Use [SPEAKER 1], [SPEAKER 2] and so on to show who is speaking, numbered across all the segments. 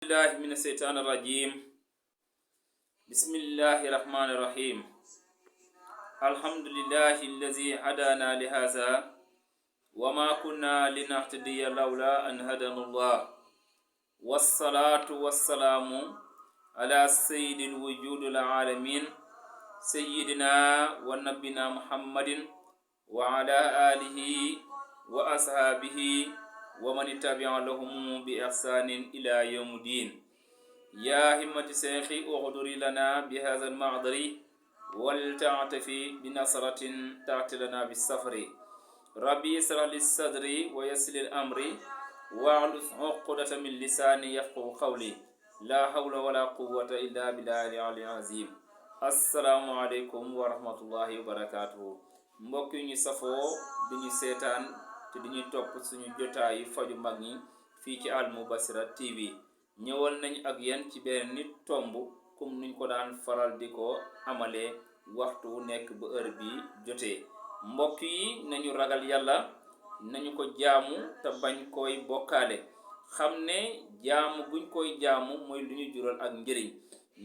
[SPEAKER 1] الله من الشيطان الرجيم. بسم الله الرحمن الرحيم. الحمد لله الذي هدانا لهذا وما كنا لنهتدي لولا أن هدانا الله، والصلاة والسلام على سيد الوجود العالمين سيدنا ونبينا محمد وعلى آله وأصحابه ومن تبع لهم بإحسان إلى يوم الدين. يا همة شيخي اغدري لنا بهذا المعذر ولتعتفي بنصرة تأتي لنا بالسفر. ربي اشرح لي صدري ويسر لي أمري واحلل عقدة من لساني يفقهوا قولي. لا حول ولا قوة إلا بالله العلي العظيم. السلام عليكم ورحمة الله وبركاته. mbokk yi ñu safoo di ñu seetaan te di ñu topp suñu jotaayu faju mag ñi fii ci Al Mubashira TV ñëwal nañ ak yéen ci benn nit tomb comme nuñ ko daan faral di ko amalee waxtu wu nekk ba heure bi jotee. mbokk yi nañu ragal yàlla, nañu ko jaamu te bañ koy bokkaale, xam ne jaamu guñ koy jaamu mooy lu ñu jural ak njëriñ,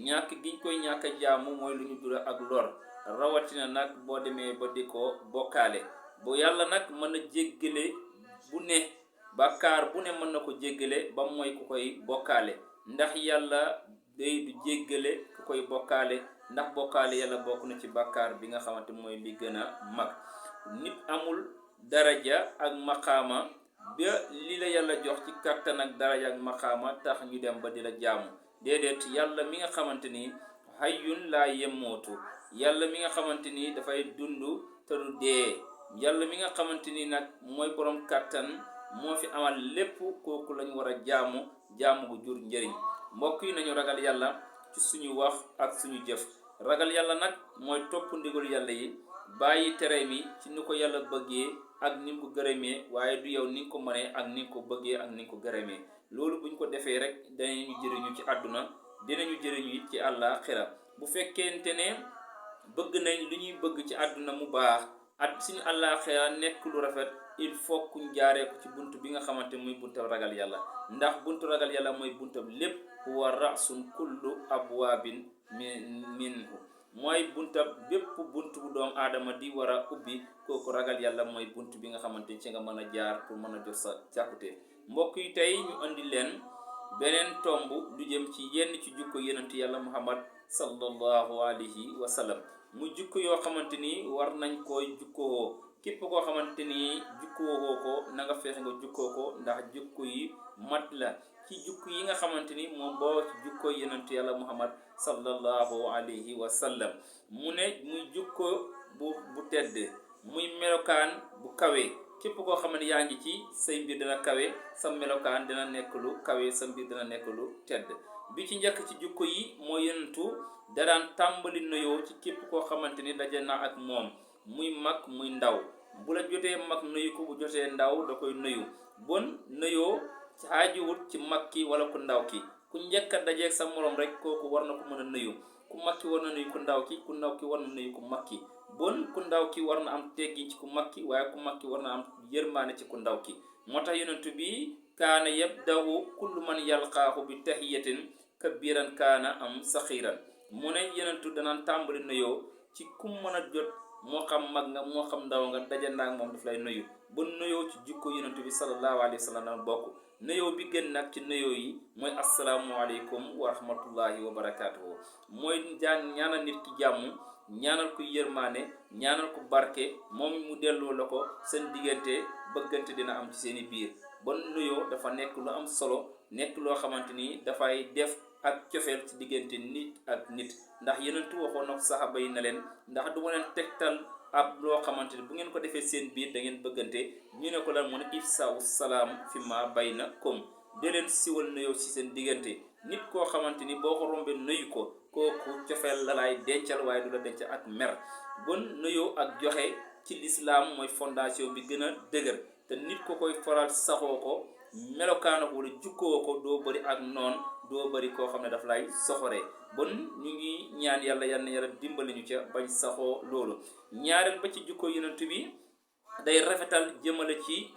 [SPEAKER 1] ñàkk giñ koy ñàkk jaamu mooy lu ñu jural ak lor, rawatina nag boo demee ba di ko bokkaale. bu yàlla nag mën na jéggale bu ne bàkkaar bu ne mën na ko jéggale ba mooy ku koy bokkaale, ndax yàlla day du jéggale ku koy bokkaale, ndax bokkaale yàlla bokk na ci bàkkaar bi nga xamante mooy li gën a mag. nit amul daraja ak maqaama ba li la yàlla jox ci kattan ak daraja ak maqaama tax ñu dem ba di la jaamu. déedéet, yàlla mi nga xamante ni hayyun laa yemmootu, yàlla mi nga xamante ni dafay dund te du dee, yàlla mi nga xamante ni nag mooy borom kàttan moo fi amal lépp, kooku lañu war a jaamu gu jur njëriñ. mbokk yi nañu ragal yàlla ci suñu wax ak suñu jëf. ragal yàlla nag mooy topp ndigal yàlla yi, bàyyi tere mi ci ni ko yàlla bëggee ak ni nga ko gërëmee, waaye du yow ni nga ko mënee ak ni nga ko bëggee ak ni nga ko gërëmee. loolu buñ ko defee rek danañu jëriñu ci àdduna, dinañu jëriñu it ci àllaaxira. bu fekkente ne bëgg nañ lu ñuy bëgg ci àdduna mu baax at suñu àllaaxira nekk lu rafet, il faut ku jaaree ko ci bunt bi nga xamante muy buntab ragal yàlla, ndax buntu ragal yàlla mooy buntab lépp. huwa rasun kullu abwaabin minhu, mooy buntab bépp bunt bu doom aadama di war a ubbi, kooku ragal yàlla mooy bunt bi nga xamante ci nga mën a jaar pour mën a jot sa càkkute. mbokk yi tey ñu andi leen beneen tomb lu jëm ci yenn ci jukko yonent yàlla Muhammad sallallahu alayhi wa sallam. mu jukko yoo xamante ni war nañ koy jukkoo. képp koo xamante ni jukkoo ko na nga fexe nga jukkoo ko, ndax jukko yi mat la ci jukko yi nga xamante ni moom boo ci jukko yonent yàlla Muhammad sallallahu alayhi wa sallam. mu ne muy jukko bu tedd, muy melokaan bu kawe. képp koo xam ne yaa ngi ci say mbir dina kawe, sa melokaan dina nekk lu kawe, sa mbir dina nekk lu tedd. bi ci njëkk ci jukko yi mooy yonentu da daan tàmbali nuyoo ci képp koo xamante ni daje na ak moom, muy mag muy ndaw. bu la jotee mag nuyu ko, bu jotee ndaw da koy nuyu. bon nuyoo ci aajuwut ci mag ki wala ku ndaw ki, ku njëkk a dajeeg sa morom rek kooku war na ko mën a nuyu. ku mag ki war na nuyu ku ndaw ki, ku ndaw ki war na nuyu ku mag ki. bon ku ndaw ki war na am teggi ci ku mag ki, waaye ku mag ki war na am yërmaane ci ku ndaw ki. moo tax yonentu bi kaana yabda'u kullu man yalqaahu bi tahiyatin kabiran kaana am saxiiran. mu ne yonentu danaan tàmbali nuyoo ci ku mën a jot, moo xam mag nga moo xam ndaw nga, daje ndaag moom daf lay nuyu. bon nuyoo ci jukko yonentu bi sallallahu alayhi wa sallam bokk. nuyoo bi gën nag ci nuyoo yi mooy asalaamualeykum wa rahmatullahi wa barakaatuhu. mooy ñaanal nit ki jàmm, ñaanal ko yërmaane, ñaanal ko barke, moom mu delloo la ko, seen diggante bëggante dina am ci seeni biir. bon nuyoo dafa nekk lu am solo, nekk loo xamante ni dafay def ak cofeel ci diggante nit ak nit. ndax yenentu waxoon na ko saxaaba yi na leen, ndax du ma leen tegtal ab loo xamante ni bu ngeen ko defee seen biir da ngeen bëggante. ñu ne ko lan mu ne ifsa'u salaam fi ma baynakum, de leen siwal nuyoo ci seen diggante. nit koo xamante ni boo ko rombee nuyu ko, kooku cofeel la lay dencal, waaye du la dencal ak mer. bon nuyoo ak joxe ci lislaam mooy fondation bi gën a dëgër, te nit ko koy faral saxoo ko, melokaano wala jukkoo ko, doo bëri ak noon, doo bëri koo xam ne daf lay soxoree. bon ñu ngi ñaan yàlla yal na yàlla dimbali ñu ca bañ saxoo loolu. ñaareel ba ci jukko yonent bi day rafetal jëmale ci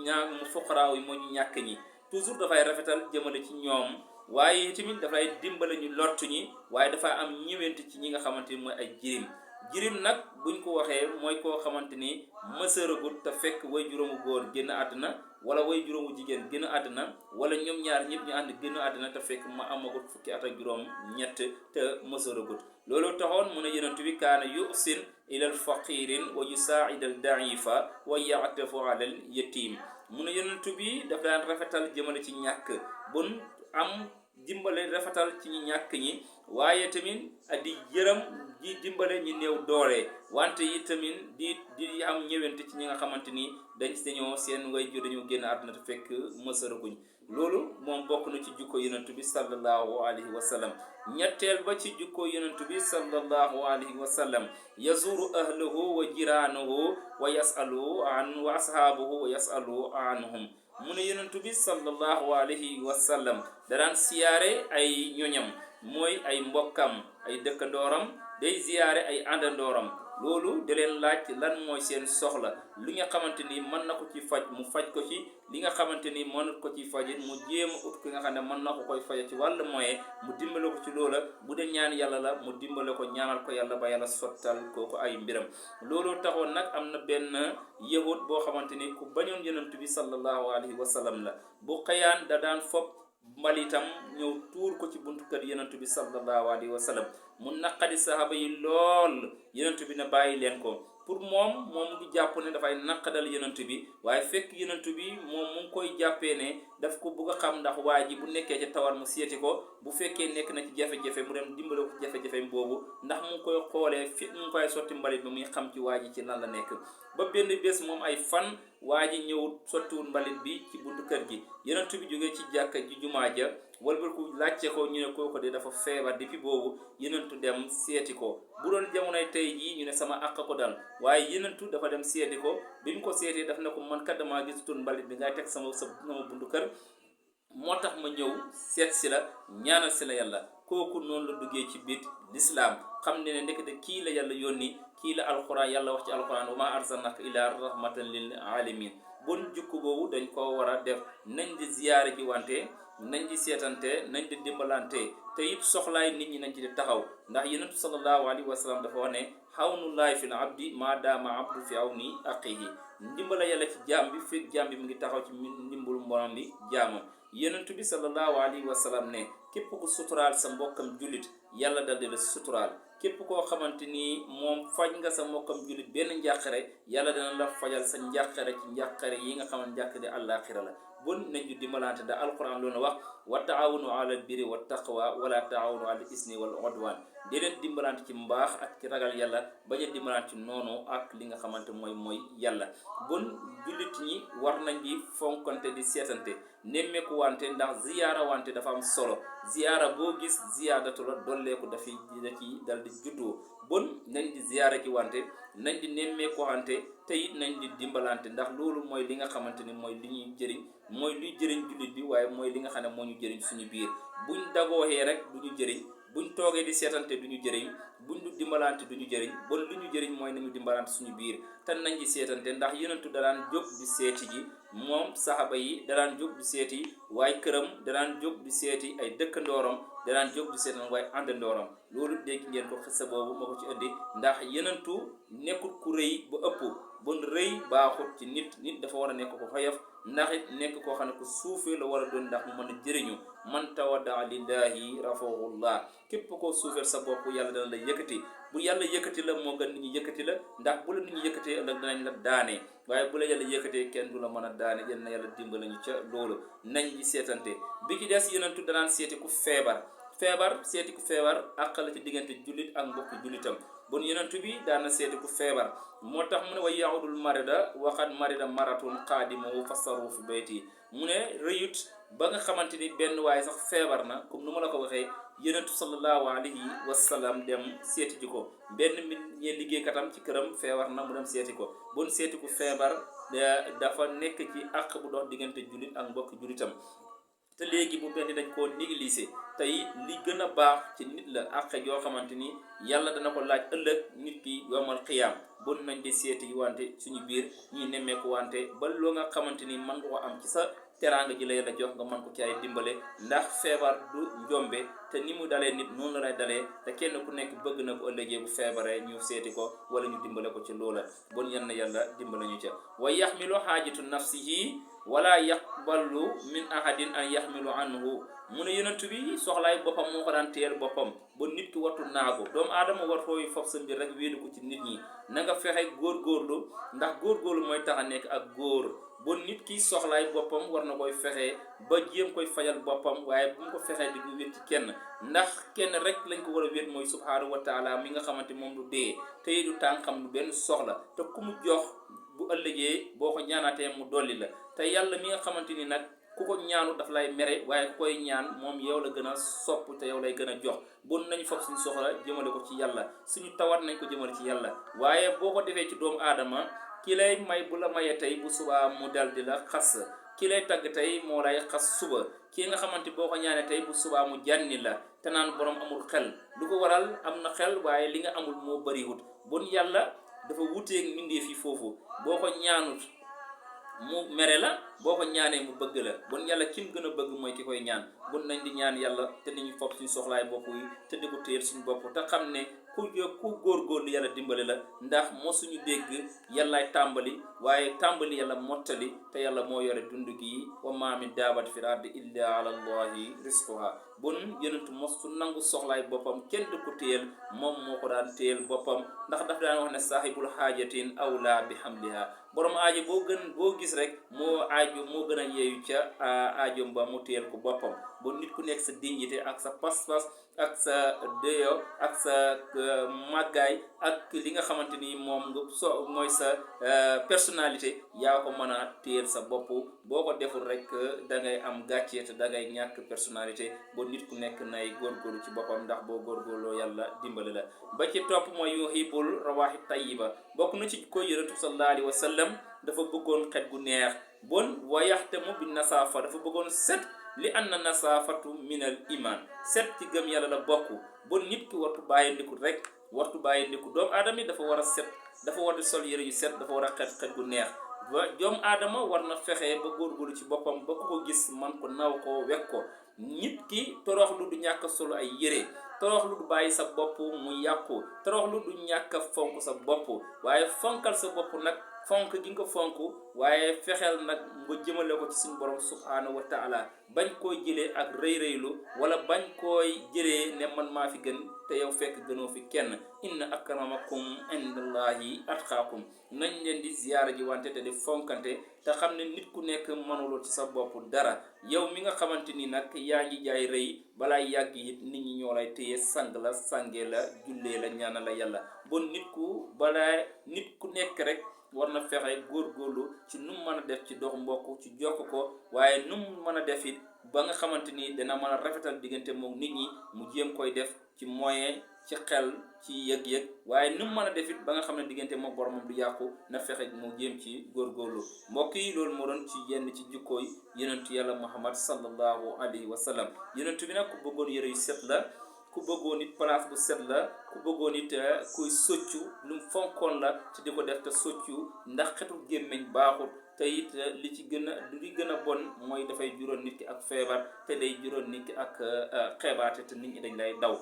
[SPEAKER 1] ñaa mu fuqaraaw yi moo ñu ñàkk ñi. toujours dafay rafetal jëmale ci ñoom waaye tamit dafay dimbale ñu lottu ñi waaye dafa am ñëwent ci ñi nga xamante ni mooy ay jirim nag buñ ko waxee mooy koo xamante ni mësëragut te fekk way juróomu góor génn àdduna wala way juróomu jigéen génn àdduna wala ñoom ñaar ñëpp ñu ànd génn àdduna te fekk ma amagut fukki at ak juróom ñett te mësëragut loolu taxoon mu ne yonent bi kaana yusin ilal faqirin wa yusaa'id al da'ifa wa ya'tafu alal yatim mu ne yonent bi daf daan rafetal jëmale ci ñàkk bun am dimbale rafetal ci ñi ñàkk ñi waaye tamit di yërëm di dimbale ñi néew doole wante yi tamit di am ñëwante ci ñi nga xamante ni dañoo seen way ju dañoo génn àdduna te fekk mësëraguñ loolu moom bokk na ci jukko yonent bi sallallahu alayhi wa sallam ñetteel ba ci jukko yonent bi sallallahu alayhi wa sallam yazuru ahlahu wa jiraanahu wa yasalu an wa ashaabuhu wa yasalu anhum mu ne yonent bi sallallahu alayhi wa sallam daraan siyaare ay ñoñam mooy ay mbokkam ay dëkkandooram day ziyaare ay àndandooram loolu da leen laaj lan mooy seen soxla li nga xamante ni mën na ko ci faj mu faj ko ci li nga xamante ni mënut ko ci fajit mu jéem a ut ki nga xam ne mën na ko koy faje ci wàllu moyen mu dimbale ko ci loola bu dee ñaan yàlla la mu dimbale ko ñaanal ko yàlla ba yàlla sottal kooku ay mbiram loolu taxoon nag am na benn yahud boo xamante ni ku bañoon yonent bi sallallahu alayhi wa sallam la bu xëyaan da daan fopp mbalitam ñëw tuur ko ci buntu kër yonent bi sallallahu alayhi wa sallam mu naqadi sahaba yi lool yonent bi na bàyyi leen ko pour moom ngi jàpp ne dafay naqadal yonent bi waaye fekk yonent bi moom mu ngi koy jàppee ne daf ko bëgg a xam ndax waa ji bu nekkee ci tawar mu seeti ko bu fekkee nekk na ci jafe-jafe mu dem dimbale ko ci jafe-jafe boobu ndax mu ngi koy xoolee fi mu ngi koy sotti mbalit bi muy xam ci waa ji ci lan la nekk ba benn bés moom ay fan waa ji ñëw sottiwul mbalit bi ci buntu kër gi yonent bi jógee ci jàkka ji jumaa ja walbal ku laajte ko ñu ne kooko de dafa feebar depuis boobu yonentu dem seeti ko bu doon jamonoy tey jii ñu ne sama àq ko dal waaye yonentu dafa dem seeti ko bi mu ko seetee daf ne ko man kat damaa gisutoon mbalit bi ngay teg sama buntu kër moo tax ma ñëw seet si la ñaanal si la yàlla kooku noonu la duggee ci biir lislaam xam ne ndekete kii la yàlla yónni kii la alquran yàlla wax ci alquran wa ma arsalnaka illa rahmatan lil alamin bon jukku boobu dañ ko war a def nañ di ziyaare ji wante nañ di seetante nañ di dimbalante te it soxlaay nit ñi nañ ci di taxaw ndax yonent sallallahu alayhi wa sallam dafa wax ne xawnullahi fil abdi ma daama abdu fi awni aqihi ndimbala yàlla ci jaam bi fekk jaam bi mu ngi taxaw ci ndimbal mborom bi jaamam yonent bi sallallahu alayhi wa sallam ne képp ku suturaal sa mbokkam jullit yàlla dal di la suturaal képp koo xamante ni moom faj nga sa mbokkam jullit benn njàqare yàlla dana la fajal sa njàqare ci njàqare yi nga xamante njàqare àllaaxira la bon nañ ñu dimbalante da alquran loolu wax wa taawunu ala albirri wa taqwa wala taawunu ala isni wal udwan di leen dimbalante ci mbaax ak ci ragal yàlla bañ a dimbalante ci noonu ak li nga xamante mooy yàlla bon jullit ñi war nañ di fonkante di seetante nemmeeku wante ndax ziyaara wante dafa am solo ziyaara boo gis ziyaadatu la dolleeku da ci dal di juddoo bon nañ di ziyaara ci wante nañ di nemmeeku wante te it nañ di dimbalante ndax loolu mooy li nga xamante ni mooy li ñuy jëriñ mooy luy jëriñ jullit bi waaye mooy li nga xam ne moo ñu jëriñ suñu biir buñ dagooxee rek du ñu jëriñ buñ toogee di seetante du ñu jëriñ buñ du dimbalante du ñu jëriñ bon lu ñu jëriñ mooy nañu dimbalante suñu biir te nañ di seetante ndax yonentu daraan jóg di seeti ji moom saxaba yi daraan jóg di seeti waaye këram daraan jóg di seeti ay dëkkandooram daraan jóg di seetaan waaye àndandooram loolu dégg ngeen ko xissa boobu moo ko ci indi ndax yonentu nekkul ku rëy ba ëpp bon rëy baaxut ci nit dafa war a nekk ko xoyof ndax it nekk koo xam ne ko suufee la war a doon ndax mu mën a jëriñu man tawadda lillahi rafahullah képp koo suufeel sa bopp yàlla dana la yëkkati bu yàlla yëkkati la moo gën nit ñi yëkkati la ndax bu la nit ñi yëkkatee ëllëg danañ la daanee waaye bu la yàlla yëkkatee kenn du la mën a daane yal na yàlla dimbali ñu ca loolu nañ di seetante bi ci des yonentu danaan seeti ku feebar seeti ku feebar àq la ci diggante jullit ak mbokki jullitam bon yonentu bi daana seeti ku feebar moo tax mu ne wa yaudul marida waxat marida maratun qaadimahu fasaru fi bayti mu ne rëyut ba nga xamante ni benn waaye sax feebar na comme nu ma la ko waxee yonentu sallallahu alayhi wa sallam dem seeti ji ko benn ñee liggéeykatam ci këram feebar na mu dem seeti ko bon seeti ku feebar dafa nekk ci àq bu dox diggante jullit ak mbokki jullitam te léegi bu benn dañ koo négligé tey li gën a baax ci nit la àq yoo xamante ni yàlla dana ko laaj ëllëg nit ki yomal xiyaam bon nañ di seeti wante suñu biir ñuy nemmeeku wante ba loo nga xamante ni mën nga ko am ci sa teraanga ji la yàlla jox nga mën ko ci ay dimbale ndax feebar du njombe te ni mu dalee nit noonu la lay dalee te kenn ku nekk bëgg na ko ëllëgee bu feebaree ñu seeti ko wala ñu dimbale ko ci loola bon yan na yàlla dimbale ñu ca wa yaxmilu xaajatu nafsihi wala yaqbalu min ahadin an yaxmilu anhu mu ne yonent bi soxlaay boppam moo ko daan teel boppam ba nit ki wartu naagu doomu aadama war fooy fob sa mbir rek wéedu ko ci nit ñi na nga fexe góorgóorlu ndax góorgóorlu mooy tax a nekk ak góor ba nit ki soxlaay boppam war na koy fexe ba jéem koy fajal boppam waaye bu mu ko fexee di ko wét ci kenn ndax kenn rek lañ ko war a wét mooy subhaanahu wa taala mi nga xamante moom du dee tey du tànkam du benn soxla te ku mu jox bu ëllëgee boo ko ñaanatee mu dolli la te yàlla mi nga xamante ni nag ku ko ñaanu daf lay mere waaye ku koy ñaan moom yow la gën a sopp te yow lay gën a jox bon nañu foog suñu soxla jëmale ko ci yàlla suñu tawat nañ ko jëmale ci yàlla waaye boo ko defee ci doomu aadama ki lay may bu la mayee tey bu subaa mu dal di la xas ki lay tagg tey moo lay xas suba ki nga xamante boo ko ñaanee tey bu subaa mu jànni la te naan borom amul xel lu ko waral am na xel waaye li nga amul moo bariwut bon yàlla dafa wuteeg mbindeef yi foofu boo ko ñaanut mu mere la boo ko ñaanee mu bëgg la bon yàlla kim gën a bëgg mooy ki koy ñaan bon nañ di ñaan yàlla te ni ñu fopp suñu soxlaay bopp yi te di ko téyel suñu bopp te xam ne ku góorgóorlu yàlla dimbali la ndax moo suñu dégg yàllaay tàmbali waaye tàmbali yàlla mottali te yàlla moo yore dund gi wa ma min daabati fil ardi illa ala allahi rizquha bon yonentu mos su nangu soxlaay boppam kenn du ko téyel moom moo ko daan téyel boppam ndax daf daan wax ne saahibul xaajatin awla bi hamliha borom aajo boo gis rek moo gën a yeeyu ca aajom ba mu téyel ko boppam bon nit ku nekk sa dignité ak sa pas-pas ak sa déyo ak sa màggaay ak li nga xamante ni moom nga mooy sa personnalité yaa ko mën a téyel sa bopp boo ko deful rek da ngay am gàcce te da ngay ñàkk personnalité ba nit ku nekk nay góorgóorlu ci boppam ndax boo góorgóorloo yàlla dimbali la ba ci topp mooy yuhibbul rawaahi tayyiba bokk na ci ko yonent sallallahu alayhi wa sallam dafa bëggoon xet gu neex bon wa yaxtamu bi nasaafa dafa bëggoon set li anna nasaafatu minal iman set ci gëm yàlla la bokk bon nit ki wartu bàyyi ndiku rek wartu bàyyi ndiku doomu aadama yi dafa war a set dafa war di sol yëre yu set dafa war a xet gu neex ba doomu aadama war na fexe ba góorgóorlu ci boppam ba ku ko gis man ko naw ko wekk ko nit ki toroxlu du ñàkk solo ay yëre toroxlu du bàyyi sa bopp mu yàqu toroxlu du ñàkk fonk sa bopp waaye fonkal sa bopp nag fonk gi nga ko fonk waaye fexeel nag nga jëmale ko ci suñu borom subhaanahu wa taala bañ koy jëlee ak rëy-rëylu wala bañ koy jëlee ne man maa fi gën te yow fekk gënoo fi kenn inna akramakum indallahi atqaakum nañ leen di ziyaara ji wante te di fonkante te xam ne nit ku nekk mënuloo ci sa bopp dara yow mi nga xamante ni nag yaa ngi jaay rëy balaa yàgg it nit ñi ñoo lay téye sang la sange la jullee la ñaana la yàlla bon nit ku nekk rek war na fexe góorgóorlu ci nu mu mën a def ci dox mbokk ci jokk ko waaye nu mu mën a def it ba nga xamante ni dana mën a rafetal diggante moom nit ñi mu jéem koy def ci moyen ci xel ci yëg-yëg waaye nu mu mën a def it ba nga xam ne diggante moom boromam du yàqu na fexe mu jéem ci góorgóorlu mbokk yi loolu moo doon ci yenn ci jikkooy yonentu yàlla Muhammad sallallahu alayhi wa sallam yonentu bi nag ku bëggoon yëre yu set la ku bëggoon it place bu set la ku bëggoon it kuy soccu lu mu fonkoon la te di ko def te soccu ndax xetu gémmiñ baaxut te it li gën a bon mooy dafay juróon nit ki ak feebar te day juróon nit ki ak xeebaate te nit ñi dañ lay daw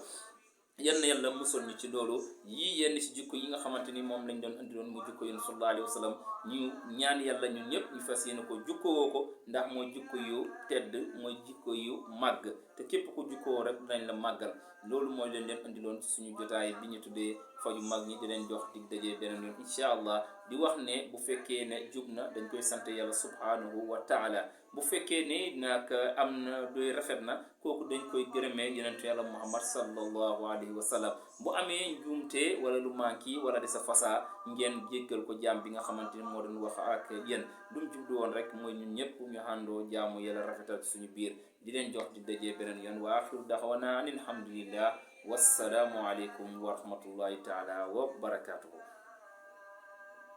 [SPEAKER 1] yenn yàlla musal ñu ci loolu yii yenn ci jikko yi nga xamante ni moom lañ doon andi doon mu jikko yéen sallallahu alayhi wa sallam ñu ñaan yàlla ñun ñëpp ñu fas yéene ko jukkowoo ko ndax mooy jikko yu tedd mooy jikko yu màgg te képp ko jukkowoo rek dinañ la màggal loolu mooy leen andi loon ci suñu jotaay bi ñu tuddee faju mag ñi di leen jox dig dajee beneen yoon incha allah di wax ne bu fekkee ne jub na dañ koy sant yàlla subhanahu wa taala bu fekkee ne nag am na doy rafet na kooku dañ koy gërëmee yonentu yàlla muhammad sallallahu alayhi wa sallam bu amee njuumte wala lu manki wala di sa fasaa ngeen jéggal ko jaam bi nga xamante ni moo doon wax ak yéen lu mu jublu woon rek mooy ñun ñëpp ñu àndoo jaamu yàlla rafetal suñu biir di leen jox di dajee beneen yoon wa axiru daxwana an alhamdulillah wassalaamu aleykum wa rahmatullahi taala wa barakatuhu